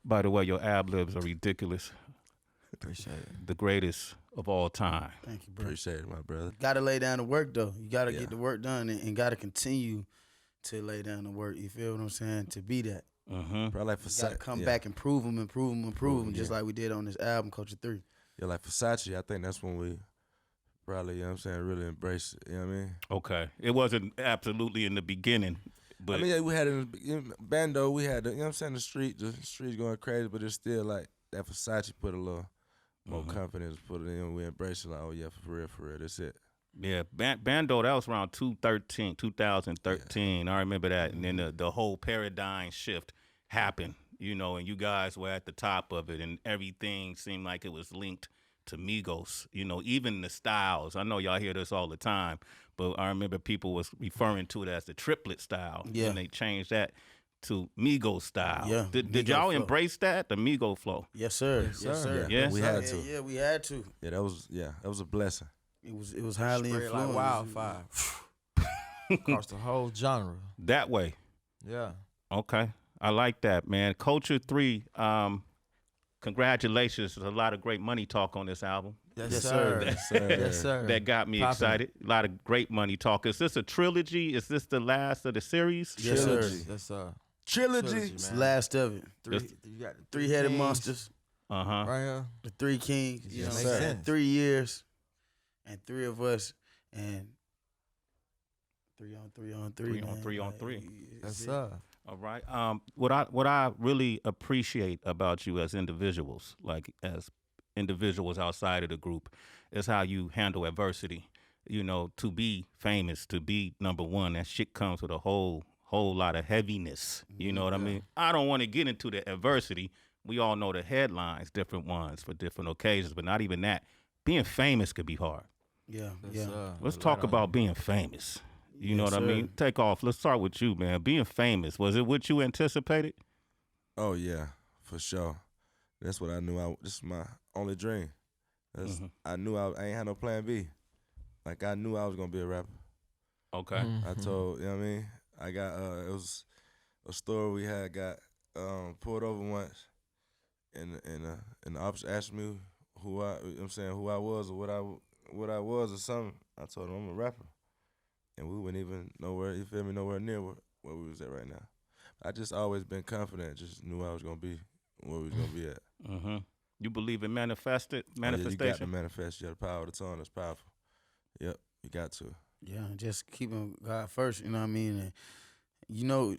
By the way, your ad libs are ridiculous. Appreciate it. The greatest of all time. Thank you, bro. Appreciate it, my brother. Got to lay down the work, though. You got to Yeah. get the work done and got to continue to lay down the work. You feel what I'm saying? To be that. Mm-hmm. Probably like You got to Versace. come back and prove them, just yeah. like we did on this album, Culture 3. Yeah, like Versace. I think that's when we probably, you know what I'm saying, really embrace it. You know what I mean? Okay. It wasn't absolutely in the beginning, but I mean, yeah, we had it in Bando. We had, you know what I'm saying, the streets going crazy, but it's still like that Versace put a little more confidence, put it in. We embrace it like, oh yeah, for real, that's it. yeah, Bando, that was around 2013. I remember that. And then the whole paradigm shift happened, you know, and you guys were at the top of it, and everything seemed like it was linked to Migos, you know, even the Stiles. I know y'all hear this all the time, but I remember people was referring to it as the triplet style. Yeah. And they changed that to Migos style. Yeah, Did Migos y'all flow. embrace that, the Migo flow? Yes, sir. Yes, sir. Yeah. We Yeah, had to. yeah, we had to. Yeah, that was a blessing. It was highly Spread influenced. like wildfire across the whole genre. That way. Yeah. Okay. I like that, man. Culture 3, congratulations. There's a lot of great money talk on this album. Yes, Yes, sir. sir. Yes, sir. Yes, sir. That got me Poppin'. excited. A lot of great money talk. Is this a trilogy? Is this the last of the series? Yes, sir. Trilogy. Yes, sir. Trilogy. It's the last of it. You got the Three-headed kings monsters, Uh-huh. right here. the 3 kings. You Yeah, know what makes I'm saying? sense. 3 years, and 3 of us, and 3 on 3 on 3. 3 on man. 3 on Like, 3. Yes, it. sir. All right. What I really appreciate about you as individuals, like as individuals outside of the group, is how you handle adversity. You know, to be famous, to be number one, that shit comes with a whole lot of heaviness. You know what I mean? I don't want to get into the adversity. We all know the headlines, different ones for different occasions, but not even that. Being famous could be hard. Yeah, Yes, yeah. sir. Let's Right talk on. about being famous. You know Yes, what I sir. mean? Take off. Let's start with you, man. Being famous, was it what you anticipated? Oh yeah, for sure. That's what I knew. This is my only dream. I knew I ain't had no plan B. Like I knew I was gonna be a rapper. Okay. Mm-hmm. I told, you know what I mean? I got it was a store we had got pulled over once, and the officer asked me who I, you know what I'm saying, who I was or what I was or something. I told him I'm a rapper, and we wouldn't even nowhere. You feel me? Nowhere near where we was at right now. I just always been confident. Just knew I was gonna be where we was gonna be at. Mm-hmm. You believe in manifestation? Oh, yeah, you got to manifest. You got the power of the tongue. That's powerful. Yep, you got to. Yeah, just keeping God first, you know what I mean? And, you know,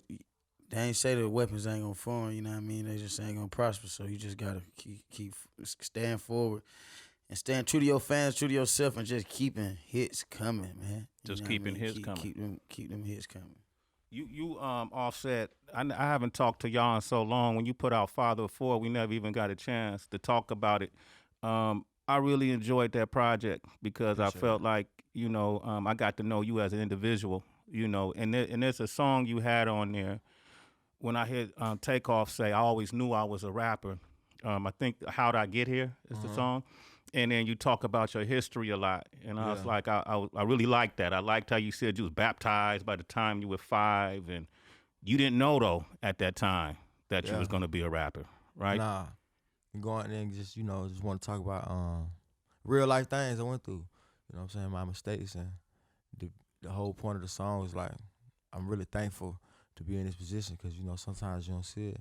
they ain't say the weapons ain't gonna form, you know what I mean? They just ain't gonna prosper. So you just gotta keep stand forward and stand true to your fans, true to yourself, and just keeping hits coming, man. You Just know what I keeping mean? hits coming. Keep them hits coming. You Offset. I haven't talked to y'all in so long. When you put out Father of Four, we never even got a chance to talk about it. I really enjoyed that project because I felt like, you know, I got to know you as an individual, you know, and there's a song you had on there. When I heard Takeoff say, I always knew I was a rapper. I think How'd I Get Here is the song. And then you talk about your history a lot. And I was like, I really liked that. I liked how you said you was baptized by the time you were 5. And you didn't know, though, at that time that you was going to be a rapper, right? Nah. Going there and just, you know, just want to talk about real life things I went through. You know what I'm saying? My mistakes. And the whole point of the song was like, I'm really thankful to be in this position because, you know, sometimes you don't see it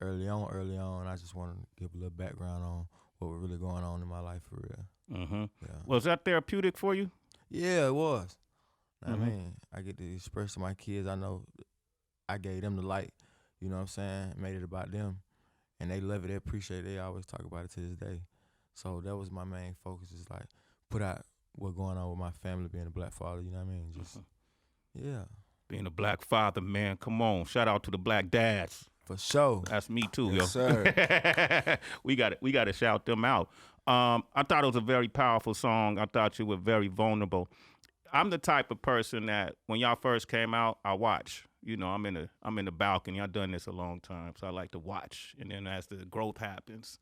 early on. I just want to give a little background on what was really going on in my life for real. Mm-hmm. Yeah. Was that therapeutic for you? Yeah, it was. I mean, I get to express to my kids. I know I gave them the light. You know what I'm saying? Made it about them. And they love it. They appreciate it. They always talk about it to this day. So that was my main focus is like put out what's going on with my family being a black father. You know what I mean? Just, yeah. Being a black father, man. Come on. Shout out to the black dads. For sure. That's me too, Yes, yo. sir. We got to shout them out. I thought it was a very powerful song. I thought you were very vulnerable. I'm the type of person that when y'all first came out, I watch. You know, I'm in the balcony. I've done this a long time, so I like to watch. And then as the growth happens,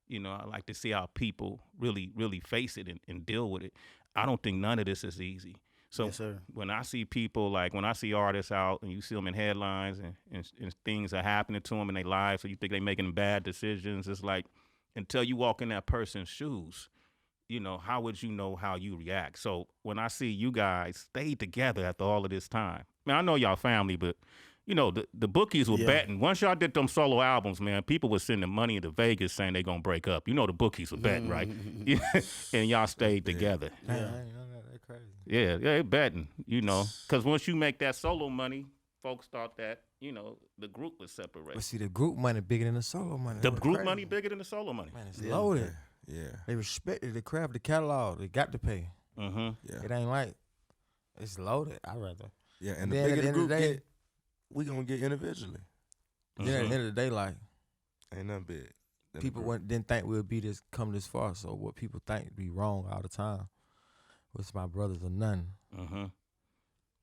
you know, I like to see how people really, really face it and deal with it. I don't think none of this is easy. So Yes, sir. when I see people, like when I see artists out and you see them in headlines and things are happening to them in their lives, so you think they're making bad decisions, it's like until you walk in that person's shoes, you know, how would you know how you react? So when I see you guys stay together after all of this time, man, I know y'all family, but you know, the bookies were Yeah. betting. Once y'all did them solo albums, man, people were sending money into Vegas saying they gonna break up. You know the bookies were betting, right? And y'all stayed together. Man, Yeah. I ain't know that crazy. Yeah, they betting, you know. Because once you make that solo money, folks thought that, you know, the group was separated. But see, the group money bigger than the solo money. The That was group crazy. money bigger than the solo money. Man, it's Yeah. loaded. Yeah. They respected the craft, the catalog. They got to pay. Mm-hmm. Yeah. It ain't like it's loaded. I rather. Yeah. And And the then at bigger the the end of group the day- get, we gonna get individually. Then at the end of the day, like Ain't nothing big. than the people group. didn't think we'd be come this far. So what people think be wrong all the time. With my brothers or nothing. Mm-hmm.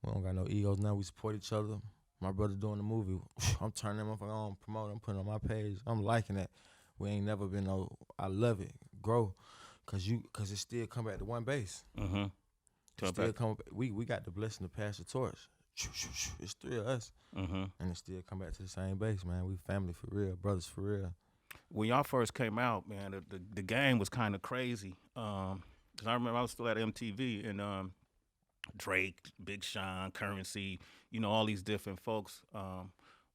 We don't got no egos now. We support each other. My brother doing the movie. I'm turning them on, promoting. I'm putting it on my page. I'm liking that. We ain't never been no. I love it. Grow, cause it still come back to one base. Mm-hmm. It still come. We got the blessing to pass the torch. It's 3 of us, Mm-hmm. and it still come back to the same base, man. We family for real, brothers for real. When y'all first came out, man, the game was kind of crazy. Cause I remember I was still at MTV and Drake, Big Sean, Currency, you know, all these different folks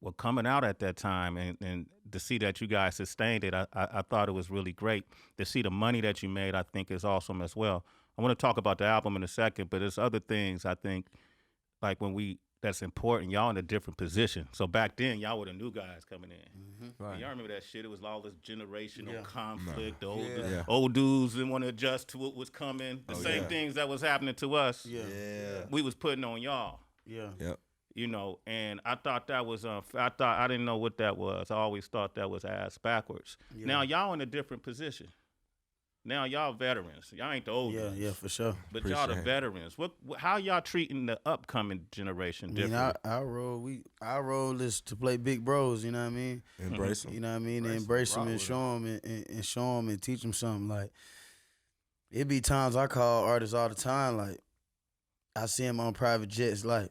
were coming out at that time, and to see that you guys sustained it, I thought it was really great. To see the money that you made, I think is awesome as well. I want to talk about the album in a second, but there's other things I think, like that's important. Y'all in a different position. So back then, y'all were the new guys coming in. Right. And y'all remember that shit? It was all this generational Yeah. conflict. Nah. Yeah. Old dudes didn't want to adjust to what was coming. The Oh, same yeah. things that was happening to us, Yeah. Yeah. we was putting on y'all. Yeah. Yep. You know, and I thought that was I didn't know what that was. I always thought that was ass backwards. Yeah. Now y'all in a different position. Now y'all veterans. Y'all ain't the old Yeah, ones. yeah, for sure. But y'all the Appreciate it. veterans. How y'all treating the upcoming generation I mean, different? our role is to play big bros. You know what I mean? Embrace them. You know what I mean? Embrace 'em, Embrace them rock and with show them and show them and teach them something. Like it be times I call artists all the time. Like I see them on private jets, like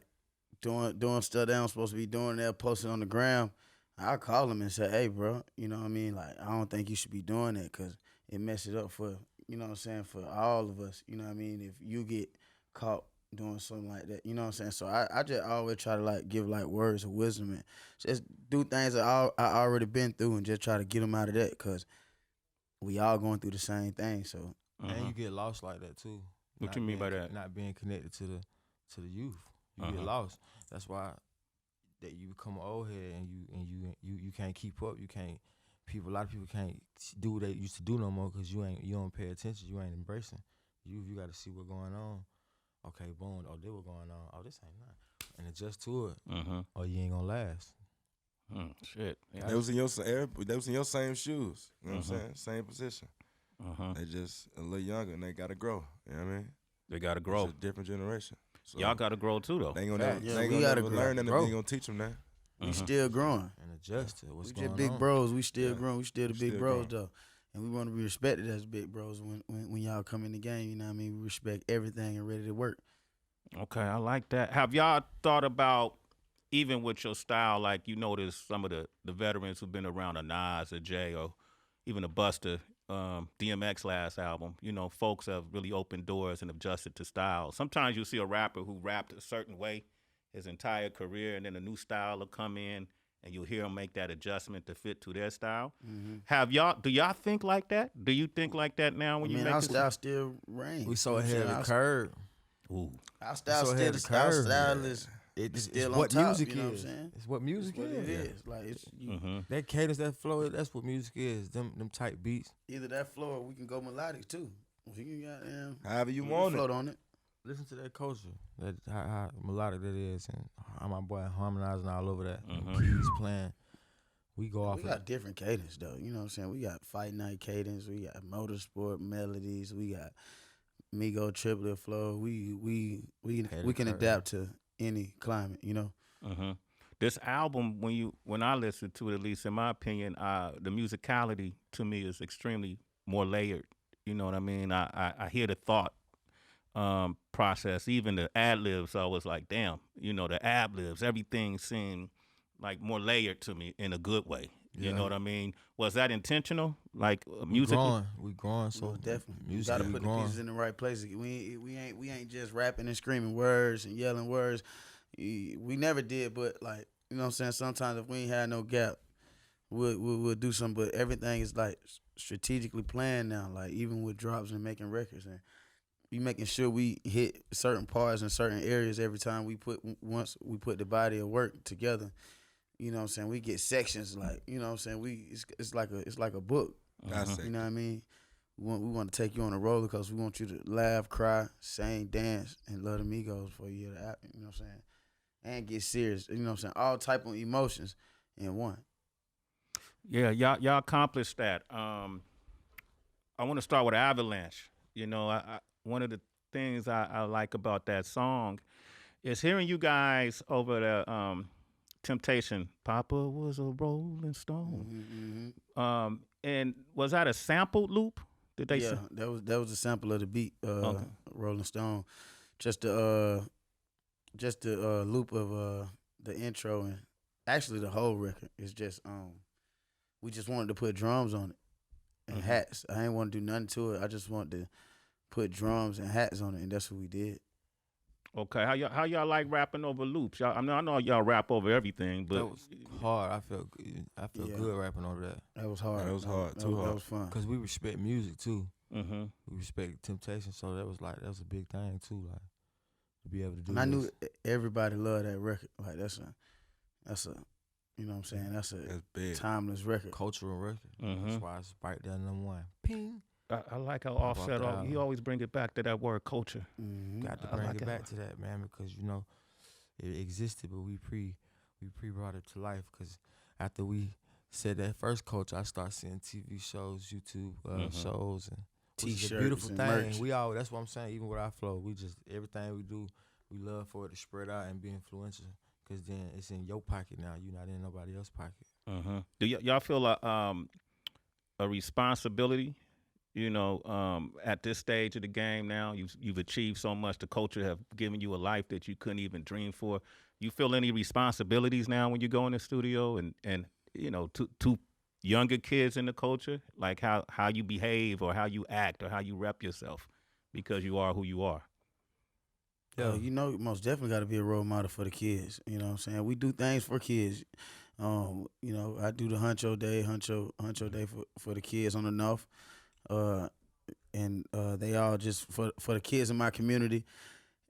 doing stuff they don't supposed to be doing. They're posting on the gram. I call them and say, "Hey, bro, you know what I mean? Like I don't think you should be doing that because it messes it up for you know what I'm saying for all of us. You know what I mean? If you get caught doing something like that, you know what I'm saying? So I just always try to like give like words of wisdom and just do things that I already been through and just try to get them out of that because we all going through the same thing. So And you get lost like that too. What Not you mean by being- that? Not being connected to the youth. You get Uh-huh. lost. That's why that you become an old head and you can't keep up. You can't. A lot of people can't do what they used to do no more because you don't pay attention. You ain't embracing. You got to see what's going on. Okay, boom. Oh, this was going on. Oh, this ain't nothing. And adjust to it, Mm-hmm. or you ain't gonna last. Shit. Yeah. They was in your same shoes. You know what I'm saying? Same position. Uh-huh. They just a little younger and they gotta grow. You know what I mean? They gotta It's grow. a different generation. So Y'all gotta grow too, though. they ain't gonna never, Yeah, they ain't we gonna gotta never grow. learn that if Grow. they ain't gonna teach them that. we still growing. And adjust to what's We going just big on. bros. We still Yeah. growing. We still the We big still bros growing. though, and we want to be respected as big bros when y'all come in the game. You know what I mean? We respect everything and ready to work. Okay, I like that. Have y'all thought about, even with your style, like you notice some of the veterans who've been around, a Nas, a Jay, or even a Buster, DMX last album, you know, folks have really opened doors and adjusted to style. Sometimes you see a rapper who rapped a certain way his entire career, and then a new style will come in, and you'll hear them make that adjustment to fit to their style. Do y'all think like that? Do you think like that now when I you mean, make our this? style still reigns. We so You know what I'm ahead of saying? the curve. Ooh. Our style so still ahead the of the curve. style is It's still what on top, music you know what I'm is. saying? It's what music what it is. is. Like it's Mm-hmm. That cadence, that flow, that's what music is. Them type beats. either that flow or we can go melodic too. We can goddamn However you we want float it. on it. Listen to that culture, that how melodic that is, and how my boy harmonizing all over that. Mhm. Keys playing. We go off We of got different cadence though. You know what I'm saying? We got fight night cadence. We got motorsport melodies. We got Migos triplet flow. We Ahead can of curve. adapt to any climate. You know. Mm-hmm. This album, when I listen to it, at least in my opinion, the musicality to me is extremely more layered. You know what I mean? I hear the thought process. Even the ad libs, I was like, damn, the ad libs, everything seemed like more layered to me in a good way. You know what I mean? Was that intentional? Like musically? We growing, so Most definitely. You music gotta we put growing. the pieces in the right places. We ain't just rapping and screaming words and yelling words. We never did, but like, you know what I'm saying? Sometimes if we ain't had no gap, we'll do something. But everything is like strategically planned now. Like even with drops and making records, and we making sure we hit certain parts in certain areas every time once we put the body of work together. You know what I'm saying? We get sections like, you know what I'm saying? It's like a book. You know what I mean? We want to take you on a roller coaster. We want you to laugh, cry, sing, dance, and love the Migos for a year. You know what I'm saying? And get serious. You know what I'm saying? All type of emotions in one. Yeah, y'all accomplished that. I want to start with Avalanche. One of the things I like about that song is hearing you guys over the Temptation. Papa was a Rolling Stone. And was that a sampled loop? Did they? Yeah, that was a sample of the beat. Rolling Stone. Just the loop of the intro, and actually the whole record is just we just wanted to put drums on it and hats. I ain't want to do nothing to it. I just wanted to put drums and hats on it, and that's what we did. Okay, how y'all like rapping over loops? I know y'all rap over everything, but that was hard. I felt good rapping over that. That was hard. That was hard. That was fun. Cause we respect music too. Mm-hmm. We respect Temptation, so that was a big thing too. Like to be able to do. And I knew everybody loved that record. Like that's a, you know what I'm saying? That's big. Timeless record. Cultural record. Mm-hmm. That's why it's right there #1. Ping. I like how Offset, he always bring it back to that word culture. Mm-hmm. Got to bring it back to that, man, because it existed, but we pre brought it to life. Because after we said that first culture, I started seeing TV shows, YouTube shows, and T-shirts, a beautiful and thing. merch. That's what I'm saying. Even with our flow, we just everything we do, we love for it to spread out and be influential. Because then it's in your pocket now. You're not in nobody else's pocket. Mm-hmm. Do y'all feel a responsibility? At this stage of the game now, you've achieved so much. The culture have given you a life that you couldn't even dream for. You feel any responsibilities now when you go in the studio and to younger kids in the culture, like how you behave or how you act or how you rep yourself because you are who you are? Yeah, most definitely got to be a role model for the kids. You know what I'm saying? We do things for kids. I do the Huncho Day for the kids on the North. And they all just for the kids in my community,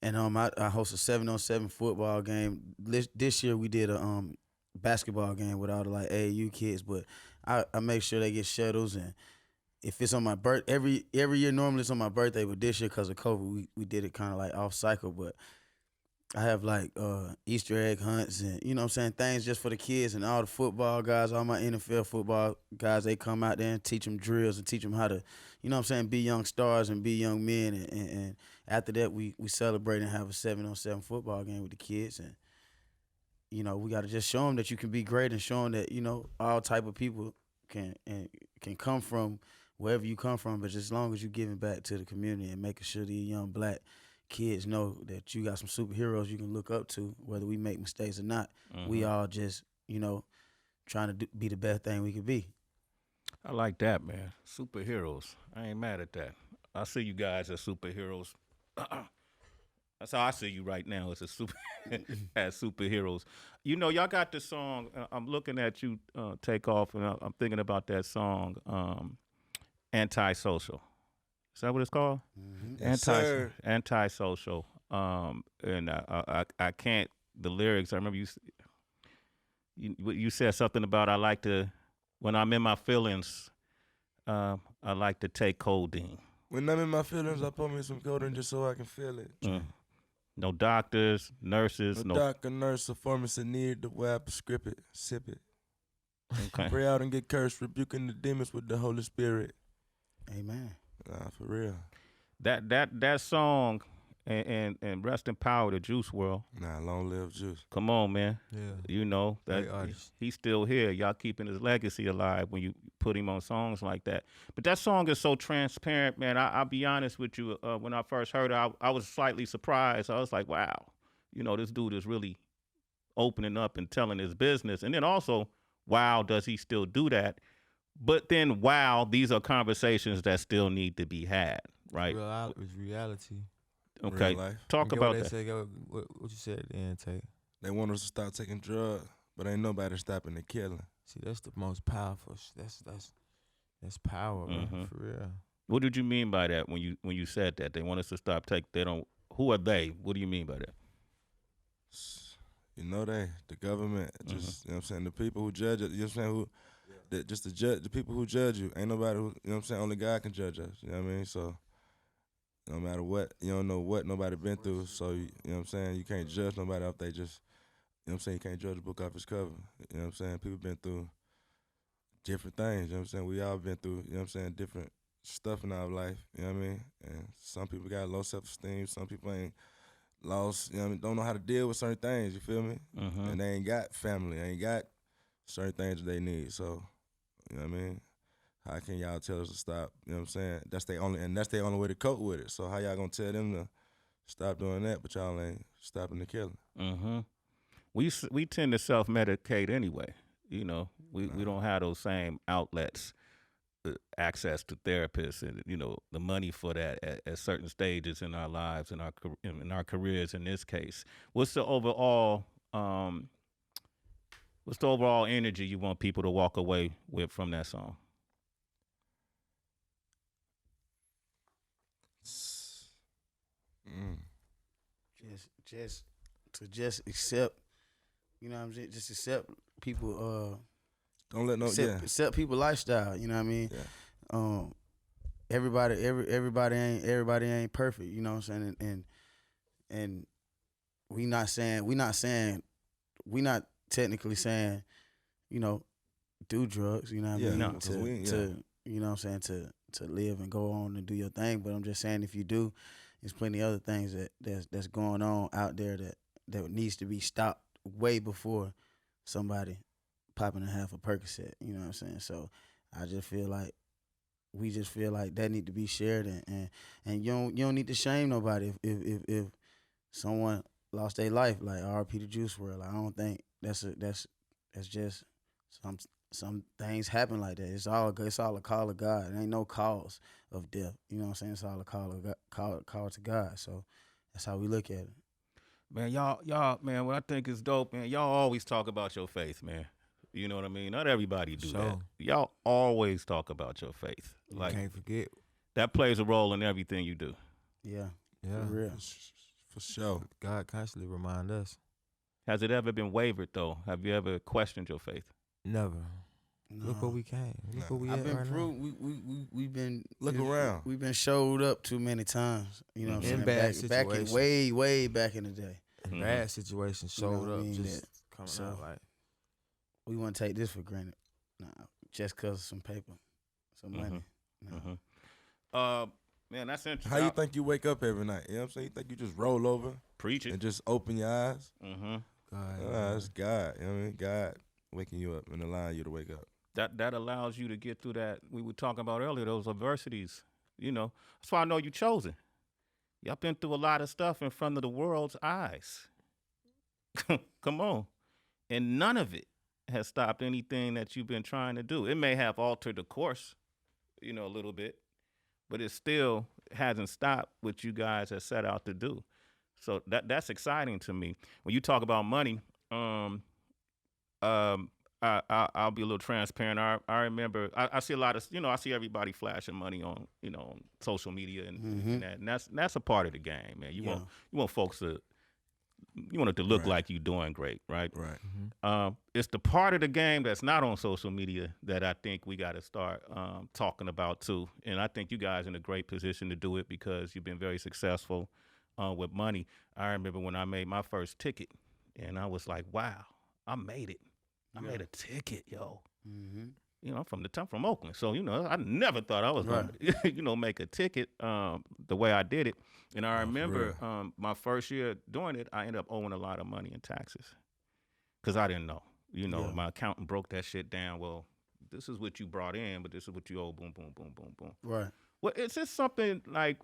and I host a 7-on-7 football game. This year we did a basketball game with all the like AAU kids, but I make sure they get shuttles, and if it's on my birthday, every year normally it's on my birthday, but this year because of COVID we did it kind of like off cycle, but I have like Easter egg hunts and you know what I'm saying, things just for the kids, and all the football guys, all my NFL football guys, they come out there and teach them drills and teach them how to, you know what I'm saying, be young stars and be young men, and after that we celebrate and have a 7-on-7 football game with the kids, and we got to just show them that you can be great and show them that all type of people can come from wherever you come from, but just as long as you're giving back to the community and making sure these young black kids know that you got some superheroes you can look up to, whether we make mistakes or not. Mm-hmm. We all just, trying to be the best thing we could be. I like that, man. Superheroes. I ain't mad at that. I see you guys as superheroes. That's how I see you right now as as superheroes. Y'all got this song. I'm looking at you take off, and I'm thinking about that song, Antisocial. Is that what it's called? Mm-hmm. Yes, Antisocial. And I can't. The lyrics. I remember you said something about I like to, when I'm in my feelings, I like to take codeine. When I'm in my feelings, I put me some codeine just so I can feel it. No doctors, nurses, no doctor, nurse, or pharmacy needed the way I prescribe it, sip it. Okay. Pray out and get cursed, rebuking the demons with the Holy Spirit. Amen. For real. That song, and rest in power to Juice World. Nah, long live Juice. Come on, man. Yeah. You know that Great artist. he's still here. Y'all keeping his legacy alive when you put him on songs like that. But that song is so transparent, man. I'll be honest with you. When I first heard it, I was slightly surprised. I was like, wow, you know, this dude is really opening up and telling his business. And then also, wow, does he still do that? But then, wow, these are conversations that still need to be had, right? It's reality. Okay, Real life. talk Get about what they that. say, what you said at the end, Tate. They want us to stop taking drugs, but ain't nobody stopping the killing. See, that's the most powerful. That's power, man, Mhm. for real. What did you mean by that when you said that they want us to stop they don't? Who are they? What do you mean by that? You know the government, just, you know what I'm saying, the people who judge it, you know what I'm saying, just the people who judge you. Ain't nobody who, you know what I'm saying, only God can judge us, you know what I mean? So, no matter what, you don't know what nobody been through, so, you know what I'm saying, you can't judge nobody off they just, you know what I'm saying, you can't judge a book off its cover, you know what I'm saying? People been through different things, you know what I'm saying? We all been through, you know what I'm saying, different stuff in our life, you know what I mean? And some people got low self-esteem, some people ain't lost, you know what I mean, don't know how to deal with certain things, you feel me? Mhm. And they ain't got family, they ain't got certain things that they need, so, you know what I mean? How can y'all tell us to stop? You know what I'm saying? That's their only way to cope with it. So how y'all gonna tell them to stop doing that, but y'all ain't stopping the killing? Mhm. We tend to self-medicate anyway. You know, we don't have those same outlets, access to therapists, and you know the money for that at certain stages in our lives, in our careers. In this case, what's the overall energy you want people to walk away with from that song? Just accept, you know what I'm saying? Just accept people. Don't let no Accept people lifestyle. You know what I mean? Yeah. Everybody ain't perfect. You know what I'm saying? And we not technically saying, you know, do drugs. You know what I Yeah, mean? no, 'cause To you know what I'm saying, to live and go on and do your thing. But I'm just saying, if you do, there's plenty of other things that's going on out there that needs to be stopped way before somebody popping a half a Percocet. You know what I'm saying? So I just feel like we just feel like that need to be shared, and you don't need to shame nobody if someone lost their life, like RP the Juice WRLD. I don't think that's just some things happen like that. It's all a call of God. It ain't no cause of death. You know what I'm saying? It's all a call of God, call to God. So that's how we look at it. Man, y'all, man, what I think is dope, man, y'all always talk about your faith, man. You know what I mean? Not everybody do that. Y'all always talk about your faith. You Like, can't forget. that plays a role in everything you do. Yeah. Yeah. For real. For sure. God constantly remind us. Has it ever been wavered, though? Have you ever questioned your faith? Never. No. Look where we came. Look where we I've at been right proved. We've been Look around. We've been showed up too many times. You know what I'm In saying? bad back in situations. way back in the day. now. Mhm. Bad situations You know showed what I up mean? just That- coming so- out like. We want to take this for granted. Nah, just cause of some paper, some money. No. Mhm. Man, that's interesting. How you think you wake up every night? You know what I'm saying? You think you just roll over Preach it. and just open your eyes? Mm-hmm. God, It's God. You know what I mean? God waking you up and allowing you to wake up. That allows you to get through that we were talking about earlier, those adversities. You know, that's why I know you chosen. Y'all been through a lot of stuff in front of the world's eyes. Come on. And none of it has stopped anything that you've been trying to do. It may have altered the course, you know, a little bit, but it still hasn't stopped what you guys have set out to do. So that's exciting to me. When you talk about money, I'll be a little transparent. I remember I see a lot of, you know, I see everybody flashing money on, you know, on social media and that, and that's a part of the game, man. You want folks to, you want it to look Right. like you're doing great, right? Right. It's the part of the game that's not on social media that I think we got to start talking about too. And I think you guys are in a great position to do it because you've been very successful with money. I remember when I made my first ticket, and I was like, "Wow, I made it! I made a ticket, yo!" Mm-hmm. I'm from Oakland, so I never thought I was gonna, make a ticket the way I did it. And I remember my first year doing it, I ended up owing a lot of money in taxes because I didn't know. My accountant broke that shit down. Well, this is what you brought in, but this is what you owe. Boom, boom, boom, boom, boom. Right. Well, is this something like?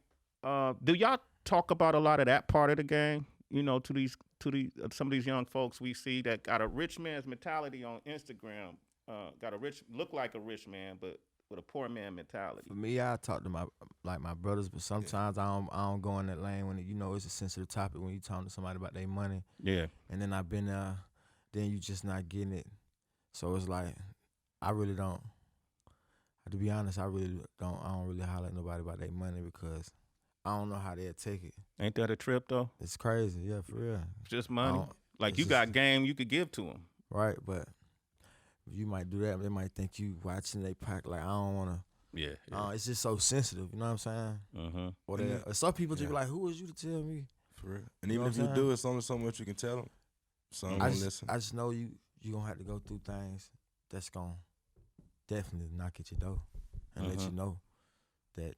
Do y'all talk about a lot of that part of the game? To these some of these young folks we see that got a rich man's mentality on Instagram. Look like a rich man, but with a poor man mentality. For me, I talk to my brothers, but sometimes I don't go in that lane when it's a sensitive topic when you talking to somebody about their money. Yeah. And then I've been there, then you just not getting it. So it's like I really don't. To be honest, I don't really holler at nobody about their money because I don't know how they'll take it. Ain't that a trip though? It's crazy, yeah, for real. It's just money. Like you got game you could give to them. Right, but you might do that, they might think you watching they pack. Like I don't want to. Yeah. It's just so sensitive. You know what I'm saying? Mm-hmm. Or some people just be like, "Who was you to tell me?" For real. And even if you do, it's only so much you can tell them. So I'm gonna listen. I just know you gonna have to go through things that's gonna definitely knock at your door and let you know that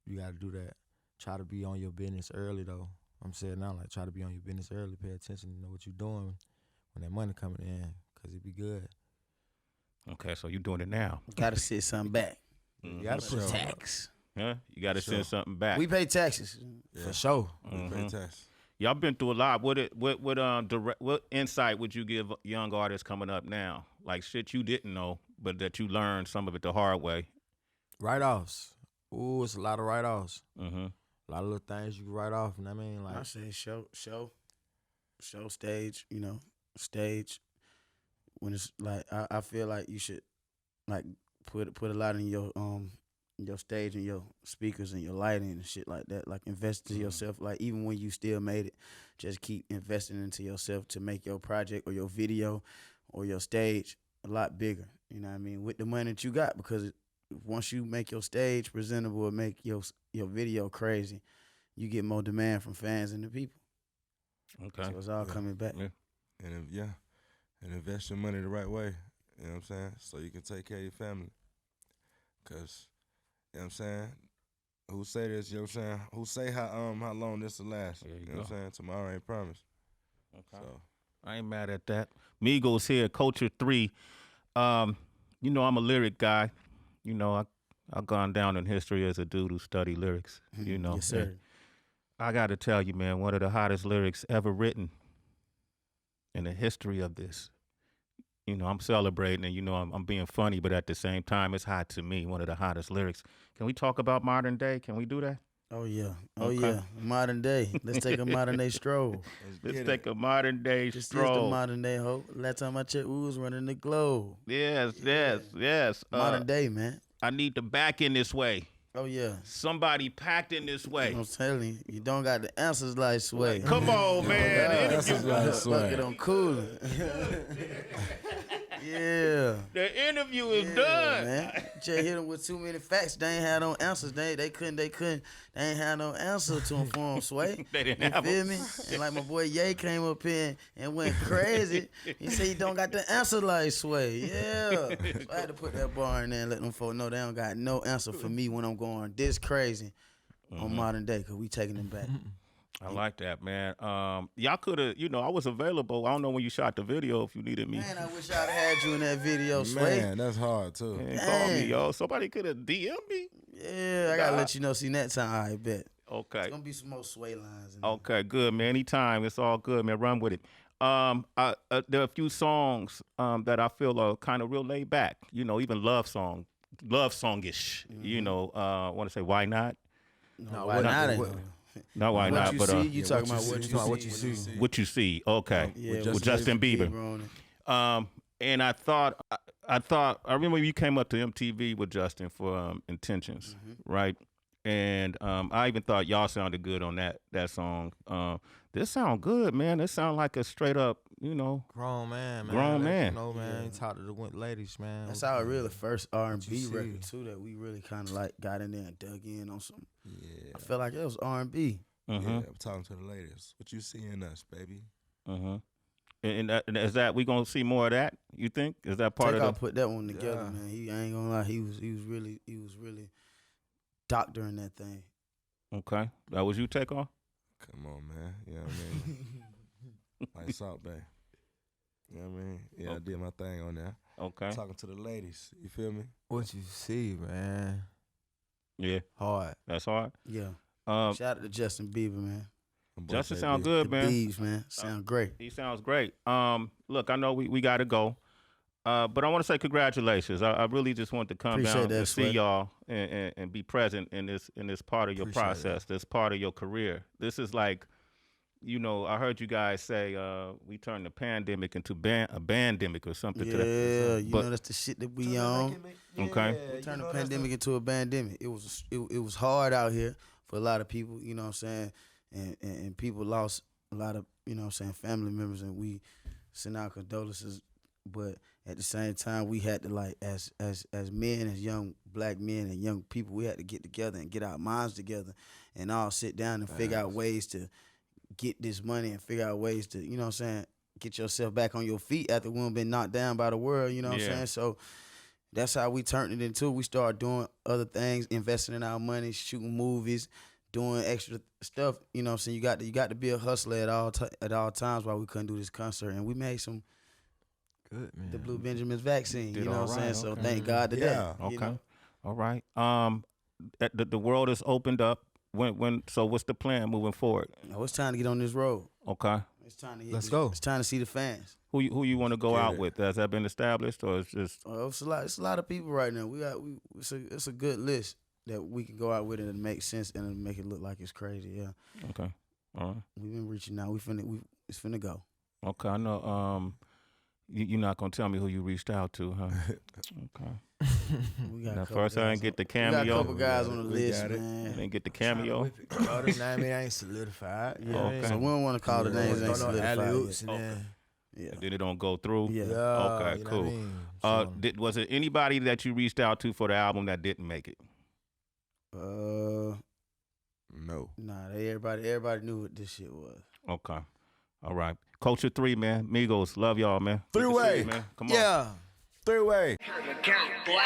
you got to do that. Try to be on your business early though. I'm saying now, like try to be on your business early. Pay attention to know what you're doing when that money coming in, cause it be good. Okay, so you doing it now. Gotta send something back. You gotta put tax. Huh? You gotta send something back. We pay taxes. For sure. We pay tax. Y'all been through a lot. What insight would you give young artists coming up now? Like shit you didn't know, but that you learned some of it the hard way. Write-offs. Ooh, it's a lot of write-offs. Mm-hmm. A lot of little things you can write off. And I mean, like I say show, stage. Stage. When it's like I feel like you should like put a lot in your stage and your speakers and your lighting and shit like that. Like invest into yourself. Like even when you still made it, just keep investing into yourself to make your project or your video or your stage a lot bigger. You know what I mean? With the money that you got, because once you make your stage presentable and make your video crazy, you get more demand from fans and the people. Okay. So it's all coming back. Yeah. And invest your money the right way. You know what I'm saying? So you can take care of your family. Cause you know what I'm saying? Who say this, you know what I'm saying? Who say how long this will last? There you know what I'm saying? Tomorrow ain't promised. Okay. So I ain't mad at that. Migos here, Culture 3. I'm a lyric guy. I've gone down in history as a dude who studied lyrics. Yes, sir. I got to tell you, man, one of the hottest lyrics ever written in the history of this. I'm celebrating and, I'm being funny, but at the same time, it's hot to me. One of the hottest lyrics. Can we talk about modern day? Can we do that? Oh, yeah. Okay. Modern day. Let's take a modern day stroll. Let's take a modern day This stroll. is the modern day hope. Last time I checked, we was running the globe. Yes. Modern day, man. I need the back in this way. Oh, yeah. Somebody packed in this way. I'm telling you, you don't got the answers like Sway. Come on, man. Answers like Sway. Fuck it on cooling. Yeah. The interview is Yeah, done. man. Just hit them with too many facts. They ain't had no answers. They ain't had no answer to them for them, Sway. They didn't You have feel them. me? And like my boy Ye came up here and went crazy. He said he don't got the answer like Sway. Yeah. So I had to put that bar in there and let them folks know they don't got no answer for me when I'm going this crazy on modern day, because we taking them back. I like that, man. Y'all could have, I was available. I don't know when you shot the video if you needed me. Man, I wish I'd had you in that video, Sway. man, that's hard too. Man, call me, yo. Somebody could have DM'd me. Yeah, I gotta let you know. See, next time, I bet. Okay. It's gonna be some more Sway lines. In there. Okay, good, man. Anytime. It's all good, man. Run with it. There are a few songs that I feel are kind of real laid back. Even love songish. I want to say, why not? No, why not? No, why What not? you But see, you talking about what you see. what you see. Okay. Yeah, With Justin Bieber. And I remember you came up to MTV with Justin for Intentions, right? And I even thought y'all sounded good on that song. This sound good, man. This sound like a straight up, grown man. Grown man. Man. He talked to the ladies, man. That's our really first R&B see? record too that we really kind of like got in there and dug in on some. Yeah. I felt like it was R&B. Yeah, I'm talking to the ladies. What you see in us, baby? And is that we gonna see more of that? You think is that part Takeoff of the? put that one together, Yeah. man. I ain't gonna lie, he was really doctoring that thing. Okay, that was you Takeoff. Come on, man. You know what I mean? Lights out, babe. You know what I mean? Yeah, I did my thing on there. Okay. Talking to the ladies. You feel me? What you see, man? Yeah, Hard. that's hard. Yeah. Um, Shout out to Justin Bieber, man. My boy Justin JB. sound The good, man. Bees, man. Sound great. He sounds great. Look, I know we got to go, but I want to say congratulations. I really just want to come Appreciate down that, and see Sway. y'all and be present in this part of your Appreciate process, this part of your career. This is like, I heard you guys say we turned the pandemic into a bandemic or something. Yeah, To that. you But- know that's the shit that we on. Okay. We turned the pandemic into a pandemic. It was hard out here for a lot of people, you know what I'm saying? And people lost a lot of, you know what I'm saying, family members, and we send our condolences. But at the same time, we had to, like, as men, as young black men and young people, we had to get together and get our minds together and all sit down and figure out ways to get this money and figure out ways to, you know what I'm saying, get yourself back on your feet after we been knocked down by the world, you know what I'm Yeah. saying? So that's how we turned it into. We started doing other things, investing in our money, shooting movies, doing extra stuff. You know what I'm saying? You got to be a hustler at all times while we couldn't do this concert. And we made some Good, man. the Blue Benjamin's vaccine. Did You know all what I'm saying? right, So okay. thank God to Yeah. that. Okay. You know? All right. The world is opened up. So what's the plan moving forward? Now it's time to get on this road. Okay. It's time to hit Let's this- go. It's time to see the fans. Who you want to go Get out it. with? Has that been established or it's just It's a lot of people right now. It's a good list that we can go out with and make sense and make it look like it's crazy. Yeah, okay? All right. we've been reaching out. It's finna go. Okay. I know. You're not gonna tell me who you reached out to, huh? Okay. We got a Now, couple first I guys didn't get the We got a cameo. couple guys on the We list, got it. man. Didn't get the cameo. Oh, the name it ain't solidified. You know what I mean? Okay. So we don't want to call the Yeah. names. Don't Ain't Don't know solidified alley-oops yet. and then, Yeah. And then it don't go through. Yeah. yeah. Okay, you know cool. what I mean? So, Was it anybody that you reached out to for the album that didn't make it? No. Nah. Everybody knew what this shit was. Okay. All right. Culture 3, man. Migos. Love y'all, man. Good to see Three-way. you, man. Come on. yeah. Three-way. Count, boy.